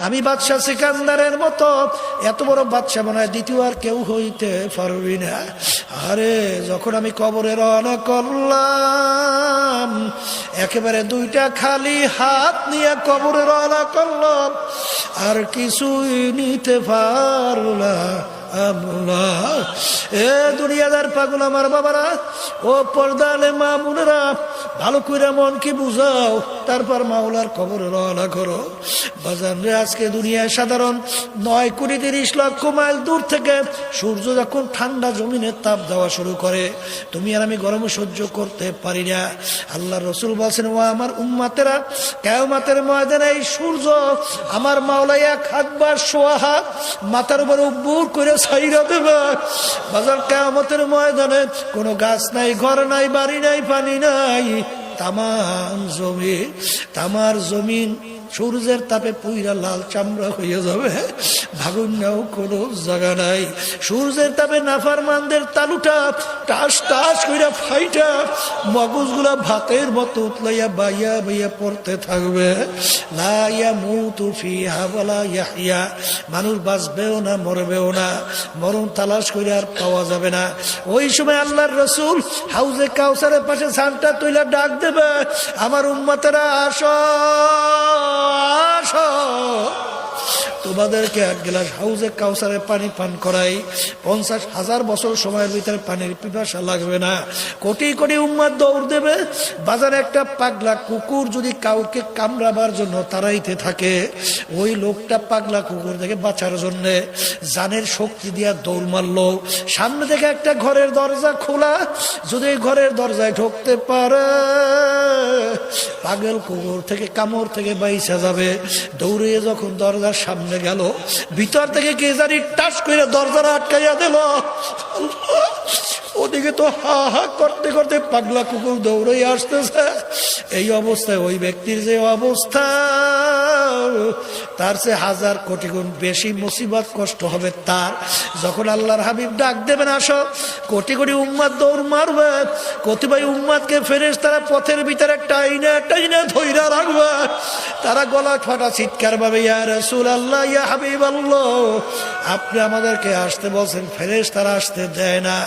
আমি বাদশাহ সিকান্দারের মতো এত বড় বাদশাহ মনে হয় দ্বিতীয় আর কেউ হইতে পারবি না। আরে যখন আমি কবরে রওনা করলাম, একেবারে দুইটা খালি হাত নিয়ে কবরে রওনা করলাম, আর কিছুই নিতে পারলাম। এ দুনিয়াদার পাগল আমার বাবারা, ও পর্দালে মা বোনেরা, ভালো করে মন কি বুঝাও, তারপর মাওলার কবরে রওনা করো। বাজান রে, আজকে দুনিয়ায় সাধারণ 9,30,00,000 মাইল দূর থেকে সূর্য যখন ঠান্ডা জমিনের তাপ দেওয়া শুরু করে, তুমি আর আমি গরমে সহ্য করতে পারি না। আল্লাহ রসুল বলছেন, ও আমার উম্মাতেরা, কিয়ামতের ময়দানে এই সূর্য আমার মাওলা 1 হাত বা 1.25 হাত মাথার উপর উব্বুর করে ছাইরা দেবে। বাজার কিয়ামতের ময়দানে কোনো গাছ নাই, ঘর নাই, বাড়ি নাই, পানি নাই, তামার জমিন সূর্যের তাপে পুইরা লাল চামড়া হয়ে যাবে। ভাগুন্যাও কোনো জায়গা নাই। সূর্যের তাপে নাফারমানদের তালুটা টাস টাস কইরা ফাইটা মগজগুলা ভাতের মতো উতলাইয়া বাইয়া বাইয়া পড়তে থাকবে। লা ইয়ামুতু ফিহা ওয়ালা ইয়াহইয়া, মানুষ বাঁচবেও না মরবেও না, মরণ তালাশ করে আর পাওয়া যাবে না। ওই সময় আল্লাহর রাসূল হাউজে কাউসারের পাশে ছানটা তুইলা ডাক দেবে, আমার উম্মতেরা আসো আসো, তোমাদেরকে 1 গ্লাস হাউজে কাউসারের পানি পান করাই। 50,000 বছর সময়ের ভিতরে পানির পিপাসা লাগবে না। কোটি কোটি উম্মত দৌড় দেবে। বাজারে একটা পাগলা কুকুর যদি কাউকে কামড়াবার জন্য তাড়াইতে থাকে, ওই লোকটা পাগলা কুকুর থেকে বাঁচার জন্য জানের শক্তি দিয়া দৌড় মারলো। সামনে থেকে একটা ঘরের দরজা খোলা, যদি ঘরের দরজায় ঢুকতে পারে, পাগল কুকুর থেকে কামড় থেকে বাইসা যাবে। দৌড়ে যখন দরজার সামনে গেল, ভিতর থেকে কে জানি টাস করে দরজাটা আটকাইয়া দিল। ওদিকে তো হা হা করতে করতে পাগলা কুকুর দৌড়ে আসতেছে। এই অবস্থায় ওই ব্যক্তির যে অবস্থা, তার চেয়ে 1000 কোটি গুণ বেশি মুসিবত কষ্ট হবে তার। যখন আল্লাহর হাবিব ডাক দেবেন, আসো, কোটি কোটি উম্মাত দৌড় মারবে। কতিপয় উম্মাতকে ফেরেশতারা পথের ভিতরে টাইনা টাইনা ধইরা রাখবে। তারা গলা ফাটা চিৎকার পাবে, ইয়া রাসূলুল্লাহ, ইয়া হাবিবাল্লাহ, আপনি আমাদেরকে আসতে বলছেন, ফেরেশতারা আসতে দেয় না।